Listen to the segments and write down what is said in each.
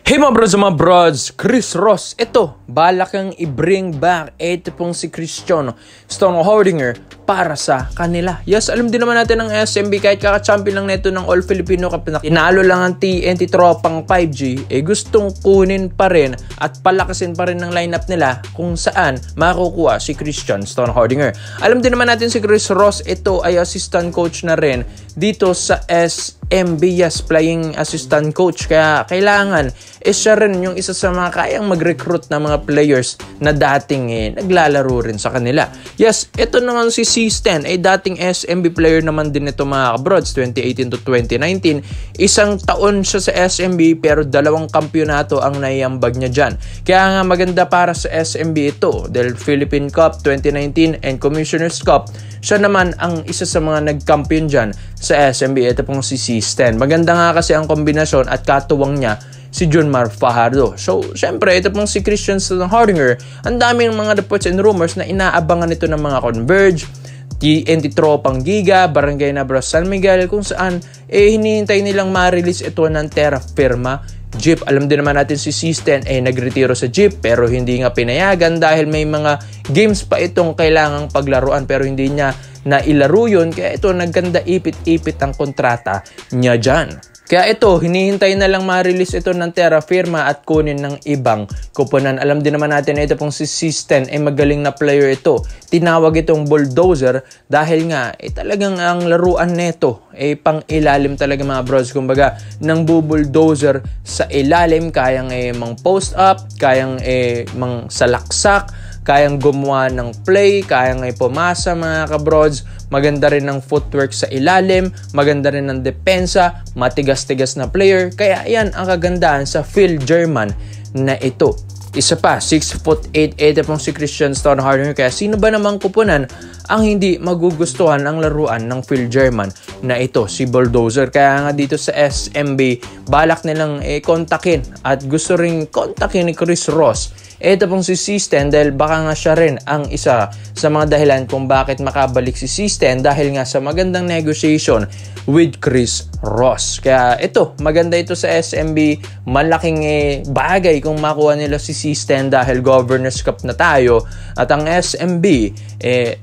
Hey mga brods, Chris Ross, ito, balak kang i-bring back, ito pong si Christian Stonehardinger para sa kanila. Yes, alam din naman natin ng SMB, kahit kaka-champion lang neto ng All-Filipino Cup na tinalo lang ang TNT Tropang 5G, gustong kunin pa rin at palakasin pa rin ng lineup nila kung saan makukuha si Christian Stonehardinger. Alam din naman natin si Chris Ross, ito ay assistant coach na rin dito sa SMB, yes, playing assistant coach, kaya kailangan siya rin yung isa sa mga kayang mag-recruit ng mga players na dating naglalaro rin sa kanila. Yes, ito naman si C-Stan ay dating SMB player naman din ito mga kabrods, 2018 to 2019. Isang taon siya sa SMB pero 2 kampyonato ang naiambag niya dyan. Kaya nga maganda para sa SMB ito dahil Philippine Cup 2019 and Commissioner's Cup, siya naman ang isa sa mga nag-kampiyon dyan sa SMB. Ito pong si C-Stan. Maganda nga kasi ang kombinasyon at katuwang niya si Junmar Fajardo. So, syempre, ito pong si Christian Stonehardinger, ang daming mga reports and rumors na inaabangan ito ng mga Converge, TNT Tropang Giga, Barangay Nabras San Miguel, kung saan hinihintay nilang ma-release ito ng Terra Firma Jeep. Alam din naman natin si C-Stan nagretiro sa Jeep pero hindi nga pinayagan dahil may mga games pa itong kailangang paglaruan pero hindi niya nailaro yun, kaya ito nagganda ipit-ipit ang kontrata niya dyan. Kaya ito, hinihintay na lang ma-release ito ng Terra Firma at kunin ng ibang kuponan. Alam din naman natin ito pong si C-Stan magaling na player ito. Tinawag itong bulldozer dahil nga talagang ang laruan nito pang ilalim talaga mga bros. Kumbaga, nang bulldozer sa ilalim, kayang mang post up, kayang mang salaksak, kayang gumawa ng play, kayang pumasa mga kabrods. Maganda rin ng footwork sa ilalim, maganda rin ng depensa, matigas-tigas na player. Kaya yan ang kagandahan sa Phil German na ito. Isa pa, 6'8", pong si Christian Stonehardinger. Kaya sino ba namang kupunan ang hindi magugustuhan ang laruan ng Phil German na ito, si Bulldozer. Kaya nga dito sa SMB, balak nilang kontakin at gusto ring kontakin ni Chris Ross. Ito pong si C-Stan dahil baka nga siya rin ang isa sa mga dahilan kung bakit makabalik si C-Stan dahil nga sa magandang negotiation with Chris Ross. Kaya ito, maganda ito sa SMB. Malaking bagay kung makuha nila si C-Stan dahil Governors Cup na tayo. At ang SMB,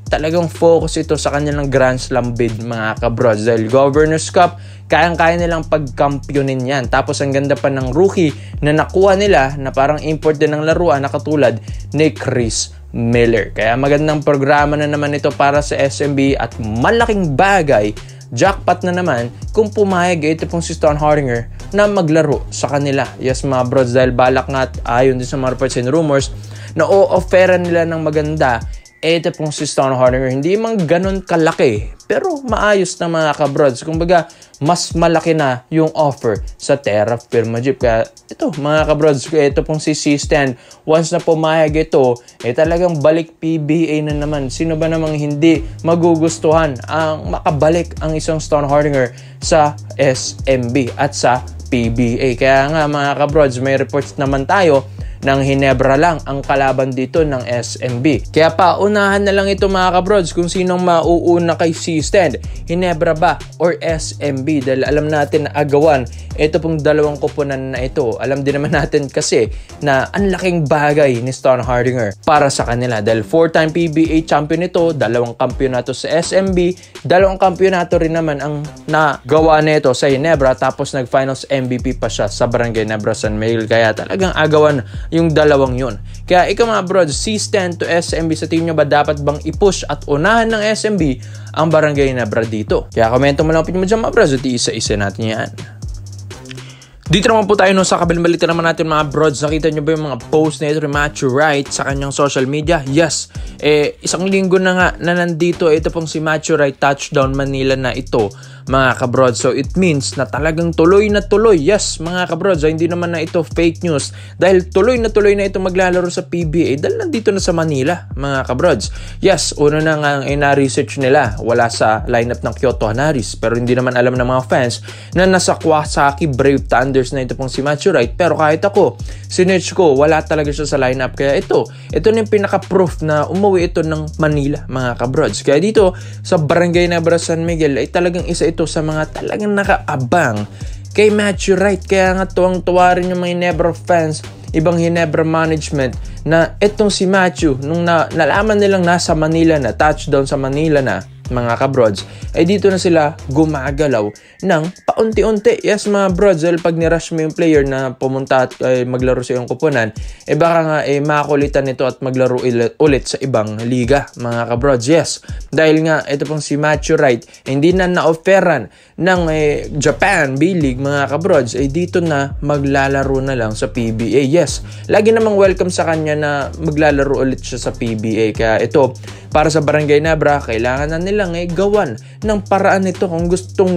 talagang focus ito sa kanilang Grand Slam bid mga kabrods. Dahil Governors Cup, kayang-kaya nilang pagkampyonin yan. Tapos ang ganda pa ng rookie na nakuha nila na parang import din ng laruan na katulad ni Chris Miller. Kaya magandang programa na naman ito para sa SMB at malaking bagay, jackpot na naman kung pumayag ito pong si Stonehardinger na maglaro sa kanila. Yes mga brods, dahil balak nga at ayon din sa mga reports and rumors na o-offeran nila ng maganda ito pong si Stonehardinger. Hindi man ganun kalaki pero maayos na mga kabrods. Kumbaga, mas malaki na yung offer sa Terra Firma Jeep. Kaya ito mga kabrods, ito pong si C-Stan, once na pumayag ito, talagang balik PBA na naman. Sino ba namang hindi magugustuhan ang makabalik ang isang Stonehardinger sa SMB at sa PBA? Kaya nga mga kabrods, may reports naman tayo ng Ginebra lang ang kalaban dito ng SMB. Kaya paunahan na lang ito mga kabrods kung sinong mauuna kay C-Stan, Ginebra ba or SMB, dahil alam natin na agawan ito pong 2 kuponan na ito. Alam din naman natin kasi na ang laking bagay ni Stonehardinger para sa kanila dahil 4-time PBA champion ito, 2 kampyonato sa SMB, 2 kampyonato rin naman ang nagawa nito sa Ginebra, tapos nag-finals MVP pa siya sa Barangay Nabras San Miguel. Kaya talagang agawan yung 2 yun. Kaya ikaw mga brods, C-Stan to SMB, sa tingin nyo ba dapat bang i-push at unahan ng SMB ang Barangay Nabra dito? Kaya komento mo lang opinion mo dyan mga brods at isa-isa natin yan. Dito naman po tayo sa kabilang balita naman natin mga brods. Nakita nyo ba yung mga post na ito ni Matthew Wright sa kanyang social media? Yes, isang linggo na nga na nandito ito pong si Matthew Wright, touchdown Manila na ito mga kabrods. So it means na talagang tuloy na tuloy. Yes mga kabrods, hindi naman na ito fake news dahil tuloy na ito maglalaro sa PBA dahil nandito na sa Manila mga kabrods. Yes, una na nga na-research nila, wala sa lineup ng Kyoto Hanaris, pero hindi naman alam ng mga fans na nasa Kawasaki Brave Thunders na ito pong si Matthew Wright. Pero kahit ako, sinearch ko, wala talaga siya sa lineup. Kaya ito na yung pinaka-proof na umuwi ito ng Manila mga kabrods. Kaya dito sa Barangay Nabras San Miguel ay talagang isa ito sa mga talagang nakaabang kay Matthew Wright. Kaya nga tuwang-tuwa rin yung mga Ginebra fans, ibang Ginebra management, na itong si Matthew, nung nalaman nilang nasa Manila na, touchdown sa Manila na, mga kabrods, ay dito na sila gumagalaw ng paunti-unti. Yes, mga brods, dahil pag nirush mo yung player na pumunta at maglaro sa iyong kupunan, baka nga makakulitan nito at maglaro ulit sa ibang liga, mga kabrods. Yes, dahil nga ito pong si Matthew Wright, hindi na na-offeran ng Japan B-League, mga kabrods, dito na maglalaro na lang sa PBA. Yes, lagi namang welcome sa kanya na maglalaro ulit siya sa PBA. Kaya ito, para sa Barangay Ginebra, kailangan na nilang gawan ng paraan nito kung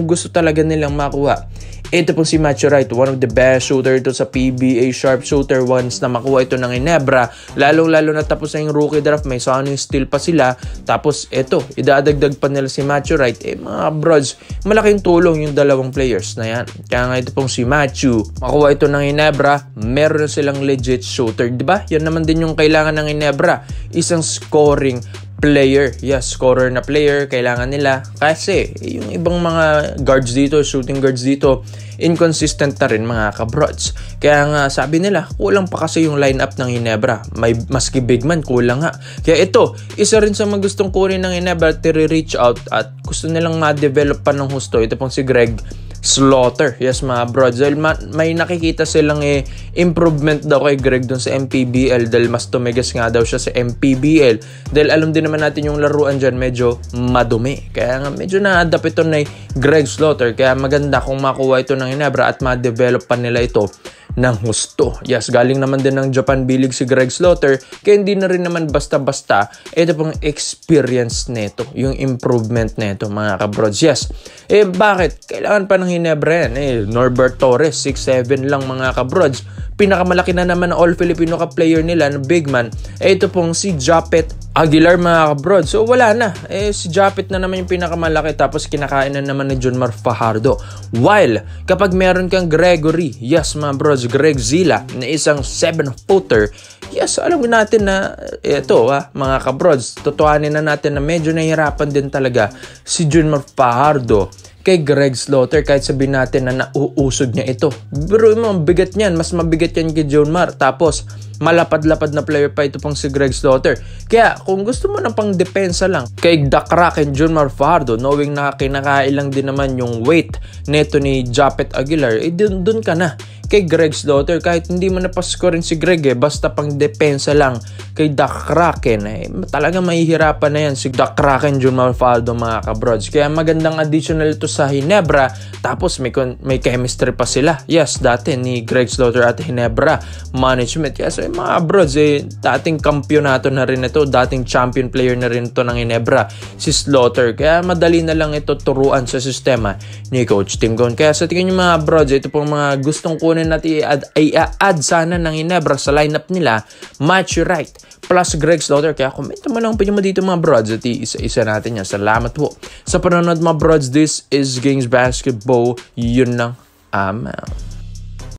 gusto talaga nilang makuha. Ito po si Matthew Wright, one of the best shooter ito sa PBA, sharp shooter once na makuha ito ng Ginebra. Lalo na tapos na yung rookie draft, may Sonny Steele pa sila. Tapos ito, idadagdag pa nila si Matthew Wright. Mga brods, malaking tulong yung dalawang players na yan. Kaya nga ito pong si Matthew, makuha ito ng Ginebra, meron na silang legit shooter. Diba? Yan naman din yung kailangan ng Ginebra, isang scoring player. Yes, scorer na player kailangan nila, kasi yung ibang mga guards dito, shooting guards dito, inconsistent na rin, mga kabrods. Kaya nga sabi nila, kulang pa kasi yung lineup ng Ginebra. May maski big man, kulang nga. Kaya ito, isa rin sa mga gustong kunin ng Ginebra, reach out at gusto nilang ma-develop pa ng husto. Ito pong si Greg Slaughter. Yes, mga brods, dahil may nakikita silang improvement daw kay Greg dun sa MPBL, dahil mas tumigas nga daw siya sa MPBL, dahil alam din naman natin yung laruan dyan medyo madumi. Kaya nga medyo na-adapt ito na Greg Slaughter. Kaya maganda kung makuha ito ng Ginebra at ma-develop pa nila ito ng husto. Yes, galing naman din ng Japan B-League si Greg Slaughter, kaya hindi na rin naman basta-basta. Ito pong experience neto, yung improvement neto, mga kabrods. Yes, bakit? Kailangan pa ng Ginebra yan. Norbert Torres, 6'7 lang, mga kabrods. Pinakamalaki na naman na all-Filipino ka-player nila na big man, ito pong si Japet Aguilar, mga kabrods. So wala na, si Japet na naman yung pinakamalaki, tapos kinakain na naman ni Junmar Fajardo. While kapag meron kang Gregory, yes, mga bros, Greg Zila, na isang 7-footer, yes, alam natin na ito, mga kabrods, totohanin na natin na medyo nahihirapan din talaga si Junmar Fajardo kay Greg Slaughter, kahit sabihin natin na nauusog niya ito. Pero ang bigat niyan, mas mabigat yan kay Junmar. Tapos malapad-lapad na player pa ito pang si Greg Slaughter. Kaya kung gusto mo ng pang depensa lang kay The Kraken Junmar Fajardo, knowing na kinakailang din naman yung weight neto ni Japet Aguilar, dun ka na kay Greg Slaughter. Kahit hindi mo napascorein si Greg, basta pang depensa lang kay The Kraken, talaga mahihirapan na yan si The Kraken Junmar Fajardo, mga kabrods. Kaya magandang additional ito sa Ginebra. Tapos may chemistry pa sila. Yes, dati ni Greg Slaughter at Ginebra management. Yes, mga brods, dating kampyonato na rin ito, dating champion player na rin ito ng Ginebra, si Slaughter. Kaya madali na lang ito turuan sa sistema ni Coach Tim Gon. Kaya sa tingin nyo, mga brods, ito pong mga gustong kunin natin i-add sana ng Ginebra sa lineup nila, Matthew Wright plus Greg Slaughter. Kaya comment mo lang mo dito, mga brods, at isa-isa natin yan. Salamat po sa panonood, mga brods. This is Gangs Basketball. Yun lang. I'm out.